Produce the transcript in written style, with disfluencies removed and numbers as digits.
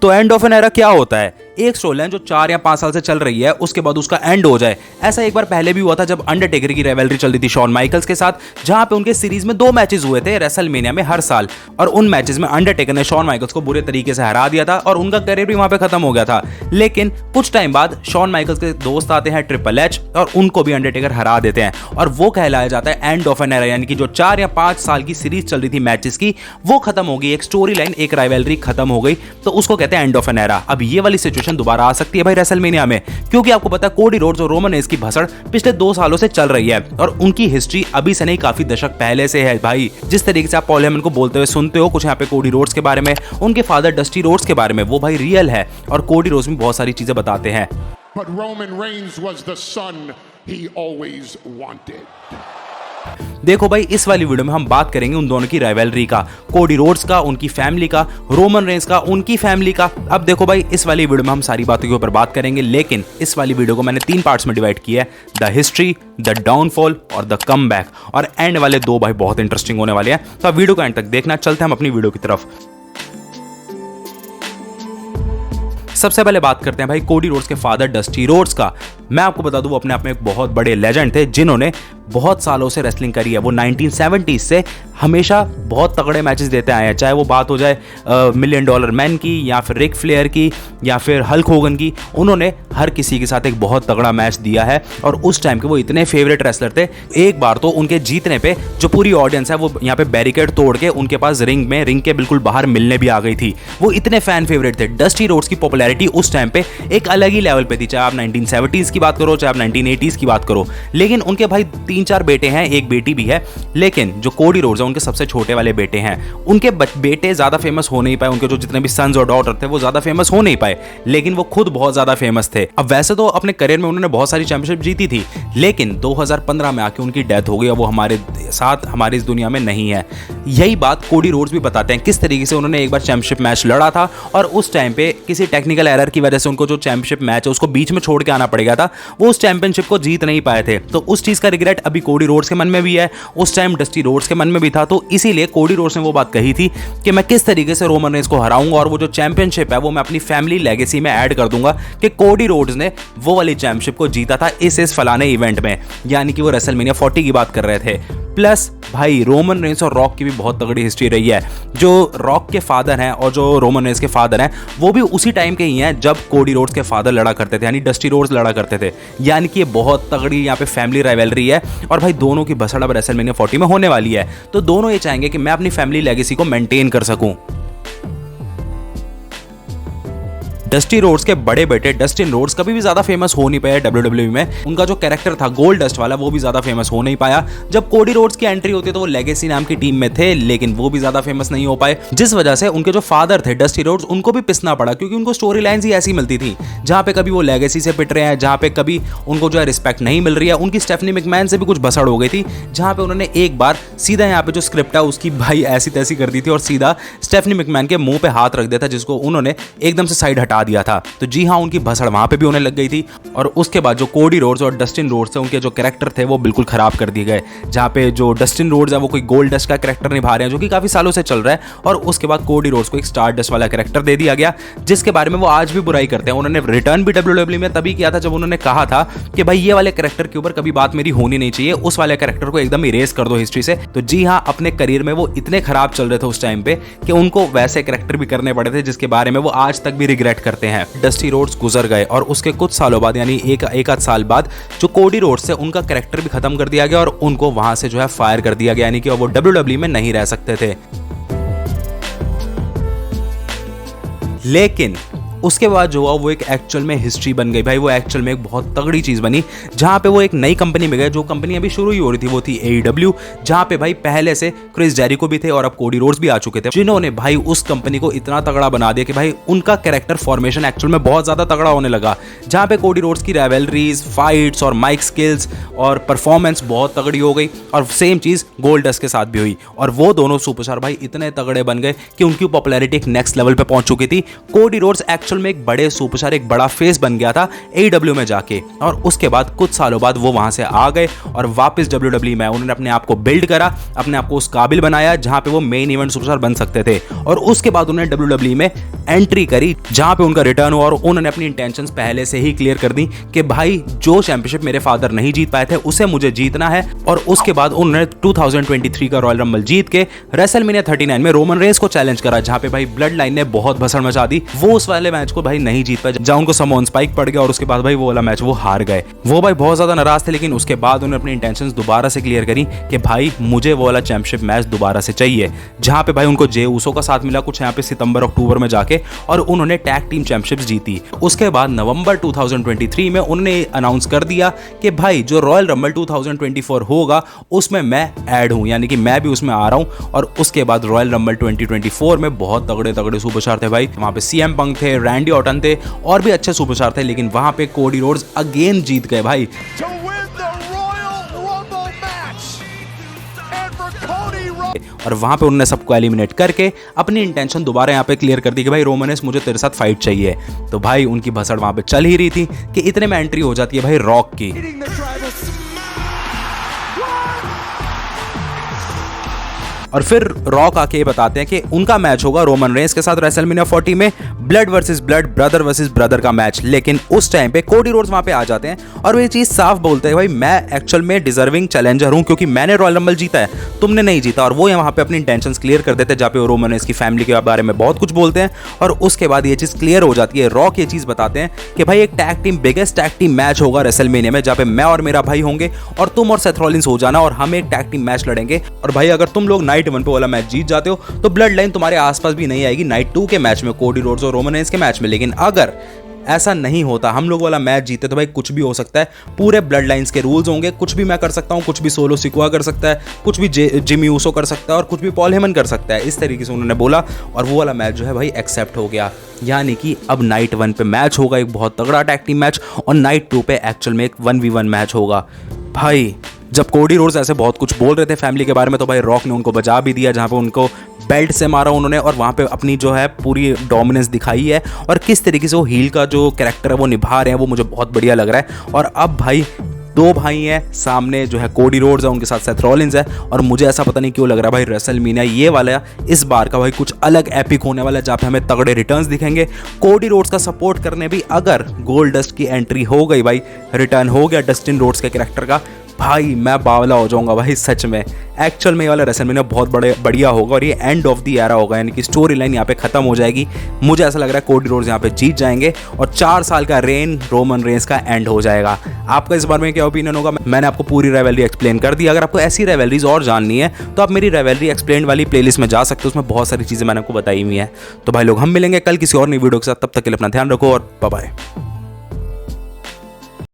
तो end of an era क्या होता है? एक स्टोरी लाइन जो 4 या 5 साल से चल रही है उसके बाद उसका एंड हो जाए। ऐसा एक बार पहले भी हुआ था जब अंडरटेकर की राइवलरी चल रही थी शॉन माइकल्स के साथ, जहां पे उनके सीरीज में 2 मैचेस हुए थे रेसलमेनिया में हर साल, और उन मैचेस में अंडरटेकर ने शॉन माइकल्स को बुरे तरीके से हरा दिया था और उनका करियर भी वहां पे खत्म हो गया था। लेकिन कुछ टाइम बाद शॉन माइकल्स के दोस्त आते हैं ट्रिपल एच और उनको भी अंडरटेकर हरा देते हैं, और वो कहलाया जाता है एंड ऑफ एन एरा, यानी कि जो 4 या 5 साल की सीरीज चल रही थी मैचेस की वो खत्म हो गई, एक स्टोरी लाइन, एक राइवलरी खत्म हो गई, तो उसको कहते हैं एंड ऑफ एन एरा। अब ये वाली सिचुएशन दोबारा आ सकती है भाई रेसलमेनिया में, क्योंकि आपको पता है कोडी रोड्स और रोमन रेंस की भसड़ पिछले 2 सालों से चल रही है और उनकी हिस्ट्री अभी से नहीं काफी दशक पहले से है भाई। जिस तरीके से आप पॉल हेमन को बोलते हुए सुनते हो कुछ यहाँ पे कोडी रोड्स के बारे में, उनके फादर डस्टी रोड्स के बारे में, वो भाई रियल है और कोडी रोड्स में बहुत सारी चीजें बताते हैं। But Roman Reigns was the son he always wanted. देखो भाई, इस वाली वीडियो में हम बात करेंगे उन दोनों की राइवलरी का, कोडी रोड्स का, उनकी फैमिली का, रोमन रेंस का, उनकी फैमिली का। अब देखो भाई, इस वाली वीडियो में हम सारी बातों के ऊपर बात करेंगे, लेकिन इस वाली वीडियो को मैंने 3 पार्ट्स में डिवाइड किया है, द हिस्ट्री, द डाउनफॉल और द कमबैक, और एंड वाले 2 भाई बहुत इंटरेस्टिंग होने वाले हैं, तो आप वीडियो को एंड तक देखना। चलते हैं हम अपनी वीडियो की तरफ। सबसे पहले बात करते हैं भाई कोडी रोड्स के फादर डस्टी रोड्स का। मैं आपको बता दूं वो अपने आप में एक बहुत बड़े लेजेंड थे जिन्होंने बहुत सालों से रेसलिंग करी है। वो 1970s से हमेशा बहुत तगड़े मैचेस देते आए हैं, चाहे वो बात हो जाए मिलियन डॉलर मैन की या फिर रिक फ्लेयर की या फिर हल्क होगन की। उन्होंने हर किसी के साथ एक बहुत तगड़ा मैच दिया है और उस टाइम के वो इतने फेवरेट रेसलर थे। एक बार तो उनके जीतने पे जो पूरी ऑडियंस है वो यहाँ पे बैरिकेड तोड़ के उनके पास रिंग के बिल्कुल बाहर मिलने भी आ गई थी। वो इतने फैन फेवरेट थे। डस्टी रोड्स की पॉपुलैरिटी उस टाइम पे एक अलग ही लेवल पे थी, चाहे आप 1970s की बात करो चाहे आप 1980s की बात करो। लेकिन उनके भाई 3-4 बेटे हैं, एक बेटी भी है, लेकिन जो कोडी रोड्स है उनके सबसे छोटे वाले बेटे हैं। उनके बेटे ज्यादा फेमस हो नहीं पाए, उनके जो जितने भी सन्स और डॉटर थे वो ज्यादा फेमस हो नहीं पाए, लेकिन वो खुद बहुत ज्यादा फेमस थे। अब वैसे तो अपने करियर में उन्होंने बहुत सारी चैंपियनशिप जीती थी, लेकिन 2015 में आके उनकी डेथ हो गई और वो हमारे साथ हमारी इस दुनिया में नहीं है। यही बात कोडी रोड्स भी बताते हैं किस तरीके से उन्होंने एक बार चैंपियनशिप मैच लड़ा था और उस टाइम पे किसी टेक्निकल एरर की वजह से उनको जो चैंपियनशिप मैच है उसको बीच में छोड़ के आना पड़ गया था, वो उस चैंपियनशिप को जीत नहीं पाए थे। तो उस चीज का रिग्रेट अभी कोडी रोड्स के मन में भी है, उस टाइम डस्टी रोड्स के मन में भी था। तो इसीलिए कोडी रोड्स ने वो बात कही थी कि मैं किस तरीके से रोमन रेंस को हराऊंगा और वो जो चैंपियनशिप है वो मैं अपनी फैमिली लेगेसी में ऐड कर दूंगा कि कोडी रोड्स ने वो वाली चैंपियनशिप को जीता था इस फलाने इवेंट में, यानी कि वो रेसलमेनिया 40 की बात कर रहे थे। प्लस भाई रोमन रेंस और रॉक की भी बहुत तगड़ी हिस्ट्री रही है। जो रॉक के फादर हैं और जो रोमन रेंस के फादर हैं वो भी उसी टाइम के ही हैं जब कोडी रोड्स के फादर लड़ा करते थे, यानी डस्टी रोड्स लड़ा करते थे। यानी कि ये बहुत तगड़ी यहाँ पे फैमिली राइवलरी है और भाई दोनों की भसड़ अब रेसलमेनिया 40 में होने वाली है। तो दोनों ये चाहेंगे कि मैं अपनी फैमिली लेगेसी को मेंटेन कर सकूं। डस्टी रोड्स के बड़े बेटे डस्टिन रोड्स कभी भी ज्यादा फेमस हो नहीं पाया WWE में। उनका जो कैरेक्टर था गोल्ड डस्ट वाला वो भी ज्यादा फेमस हो नहीं पाया। जब कोडी रोड्स की एंट्री होती है तो वो लेगेसी नाम की टीम में थे, लेकिन वो भी ज्यादा फेमस नहीं हो पाए, जिस वजह से उनके जो फादर थे डस्टी रोड्स उनको भी पिसना पड़ा, क्योंकि उनको स्टोरी लाइन्स ही ऐसी मिलती थी जहां पे कभी वो लेगेसी से पिट रहे हैं, जहां पे कभी उनको जो है रिस्पेक्ट नहीं मिल रही है। उनकी स्टेफनी मैकमैन से भी कुछ भसड़ हो गई थी, जहां पे उन्होंने एक बार सीधा यहाँ पे जो स्क्रिप्ट है उसकी भाई ऐसी तैसी कर दी थी और सीधा स्टेफनी मैकमैन के मुंह पे हाथ रख दिया था, जिसको उन्होंने एकदम से साइड हटा दिया था। तो जी हाँ, उनकी भसड़ वहां पे भी होने लग गई थी और उसके बाद जो कोडी रोड्स और डस्टिन रोड्स थे उनके जो कैरेक्टर थे वो बिल्कुल खराब कर दिए गए। जहां पे जो डस्टिन रोड्स है वो कोई गोल्ड डस्ट का कैरेक्टर निभा रहे हैं जो कि काफी सालों से चल रहा है, और उसके बाद कोडी रोड्स को एक स्टार डस्ट वाला कैरेक्टर दे दिया गया, जिसके बारे में वो आज भी बुराई करते हैं। उन्होंने रिटर्न भी WWE में तभी किया था जब उन्होंने कहा था कि भाई ये वाले कैरेक्टर के ऊपर कभी बात मेरी होनी नहीं चाहिए, उस वाले कैरेक्टर को एकदम इरेज कर दो हिस्ट्री से। तो जी हाँ, अपने करियर में वो इतने खराब चल रहे थे उस टाइम पे कि उनको वैसे कैरेक्टर भी करने पड़े थे जिसके बारे में वो आज तक भी रिग्रेट करते हैं। डस्टी रोड्स गुजर गए और उसके कुछ सालों बाद यानी एक आध साल बाद जो कोडी रोड्स से उनका कैरेक्टर भी खत्म कर दिया गया और उनको वहां से जो है फायर कर दिया गया, यानी कि वो WWE में नहीं रह सकते थे। लेकिन उसके बाद जो हुआ वो एक एक्चुअल में हिस्ट्री बन गई भाई। वो एक्चुअल में एक बहुत तगड़ी चीज बनी, जहां पे वो एक नई कंपनी में गए। जो कंपनी अभी शुरू ही हो रही थी वो थी AEW, जहां पे भाई पहले से क्रिस जेरिको भी थे और अब कोडी रोड्स भी आ चुके थे, जिन्होंने भाई उस कंपनी को इतना तगड़ा बना दिया कि भाई उनका कैरेक्टर फॉर्मेशन एक्चुअल में बहुत ज्यादा तगड़ा होने लगा। जहां पे कोडी रोड्स की राइवलरीज, फाइट्स और माइक स्किल्स और परफॉर्मेंस बहुत तगड़ी हो गई, और सेम चीज गोल्ड डस्ट के साथ भी हुई। और वो दोनों सुपरस्टार भाई इतने तगड़े बन गए कि उनकी पॉपुलैरिटी एक नेक्स्ट लेवल पे पहुंच चुकी थी। कोडी रोड्स एक्चुअल एक्चुअल में एक बड़े सुपरस्टार, एक बड़ा फेस बन गया था AEW में जाके, और उसके बाद कुछ सालों बाद वो वहां से आ गए और वापस WWE में उन्होंने अपने आप को बिल्ड करा, अपने आप को उस काबिल बनाया जहां पे वो मेन इवेंट सुपरस्टार बन सकते थे। और उसके बाद उन्होंने WWE में एंट्री करी जहां पे उनका रिटर्न हुआ, और उन्होंने अपनी इंटेंशंस पहले से ही क्लियर कर दी कि भाई जो चैंपियनशिप मेरे फादर नहीं जीत पाए थे उसे मुझे जीतना है। और उसके बाद उन्होंने 2023 का रॉयल रंबल जीत के रेसलमेनिया 39 में रोमन रेंस को चैलेंज करा, जहां पे भाई ब्लड लाइन ने बहुत भसड़ मचा दी। वो उस वाले मैच को भाई नहीं जीत पाए जहां उनको समोन स्पाइक पड़ गया, और उसके बाद भाई वो वाला मैच वो हार गए। वो भाई बहुत ज्यादा नाराज थे, लेकिन उसके बाद उन्होंने अपनी इंटेंशंस दोबारा से क्लियर करी कि भाई मुझे वो वाला चैंपियनशिप मैच दोबारा से चाहिए, जहां पे भाई उनको जे ऊसो का साथ मिला कुछ यहाँ पे सितंबर अक्टूबर में जाके, और उन्होंने टैग टीम चैंपियनशिप्स जीती। उसके बाद नवंबर 2023 में उन्होंने अनाउंस कर दिया कि भाई जो रॉयल रंबल 2024 होगा उसमें मैं ऐड हूं, यानी कि मैं भी उसमें आ रहा हूं। और उसके बाद रॉयल रंबल 2024 में बहुत तगड़े तगड़े सुपरस्टार थे भाई, वहां पे CM पंक थे, रैंडी ऑर्टन थे, और भी अच्छे सुपरस्टार थे, लेकिन वहां पे कोडी रोड्स अगेन जीत गए भाई। और वहां पे उन्होंने सबको एलिमिनेट करके अपनी इंटेंशन दोबारा यहाँ पे क्लियर कर दी कि भाई रोमन रेंस मुझे तेरे साथ फाइट चाहिए। तो भाई उनकी भसड़ वहां पे चल ही रही थी कि इतने में एंट्री हो जाती है भाई रॉक की। और फिर रॉक आके बताते हैं कि उनका मैच होगा रोमन रेंस के साथ रेसलमेनिया 40 में, blood versus blood, brother versus brother का मैच। लेकिन उस टाइम पे कोडी रोड्स वहां पे आ जाते हैं और वो ये चीज साफ बोलते हैं भाई मैं एक्चुअल में डिजर्विंग चैलेंजर हूं, क्योंकि मैंने रॉयल रंबल जीता है, तुमने नहीं जीता। और वो वहां पे अपनी इंटेंशंस क्लियर कर देते हैं, जहाँ पे वो रोमन रेंस की फैमिली के बारे में बहुत कुछ बोलते हैं। और उसके बाद ये चीज क्लियर हो जाती है, रॉक ये चीज बताते हैं कि भाई एक tag team, biggest tag team match होगा रेसलमेनिया में, जहाँ पे मैं और मेरा भाई होंगे और तुम और सेथ रॉलिंस हो जाना, और हम एक टैग टीम मैच लड़ेंगे। और भाई अगर तुम लोग नाइट 1 पे वाला मैच जीत जाते हो तो ब्लड लाइन तुम्हारे आसपास भी नहीं आएगी नाइट 2 के मैच में, कोडी रोड्स और रोमन रेंस के मैच में। लेकिन अगर ऐसा नहीं होता, हम लोग वाला मैच जीते, तो भाई कुछ भी हो सकता है। पूरे ब्लड लाइंस के रूल्स होंगे, कुछ भी मैं कर सकता हूं, कुछ भी सोलो सिकुआ कर सकता है, कुछ भी जिमी ऊसो कर सकता है, और कुछ भी पॉल हेमन कर सकता है। इस तरीके से उन्होंने बोला, और वो वाला मैच जो है भाई एक्सेप्ट हो गया। यानी कि अब नाइट 1 पे मैच होगा एक बहुत तगड़ा टैग टीम मैच, और नाइट 2 पे एक्चुअल में एक 1v1 मैच होगा। भाई जब कोडी रोड्स ऐसे बहुत कुछ बोल रहे थे फैमिली के बारे में, तो भाई रॉक ने उनको बजा भी दिया, जहाँ पे उनको बेल्ट से मारा उन्होंने, और वहाँ पे अपनी जो है पूरी डोमिनेंस दिखाई है। और किस तरीके से वो हील का जो कैरेक्टर है वो निभा रहे हैं, वो मुझे बहुत बढ़िया लग रहा है। और अब भाई दो भाई हैं सामने, जो है कोडी रोड्स है, उनके साथ सेथ रॉलिंस है। और मुझे ऐसा पता नहीं क्यों लग रहा है भाई रेसलमेनिया ये वाला इस बार का भाई कुछ अलग एपिक होने वाला है, जहाँ पे हमें तगड़े रिटर्न्स दिखेंगे। कोडी रोड्स का सपोर्ट करने भी अगर गोल्ड डस्ट की एंट्री हो गई, भाई रिटर्न हो गया डस्टिन रोड्स के कैरेक्टर का, भाई मैं बावला हो जाऊंगा भाई सच में। एक्चुअल में ये वाला रेसलमेनिया बहुत बढ़िया होगा, और ये एंड ऑफ द एरा होगा, यानी कि स्टोरी लाइन यहाँ पे खत्म हो जाएगी। मुझे ऐसा लग रहा है कोडी रोड्स यहाँ पे जीत जाएंगे, और 4 साल का रेन रोमन रेंस का एंड हो जाएगा। आपका इस बारे में क्या ओपिनियन होगा? मैंने आपको पूरी राइवलरी एक्सप्लेन कर दी। अगर आपको ऐसी राइवलरीज और जाननी है तो आप मेरी राइवलरी एक्सप्लेन वाली प्लेलिस्ट में जा सकते हो, उसमें बहुत सारी चीज़ें मैंने आपको बताई हुई हैं। तो भाई लोग हम मिलेंगे कल किसी और नई वीडियो के साथ, तब तक के लिए अपना ध्यान रखो और बाय बाय।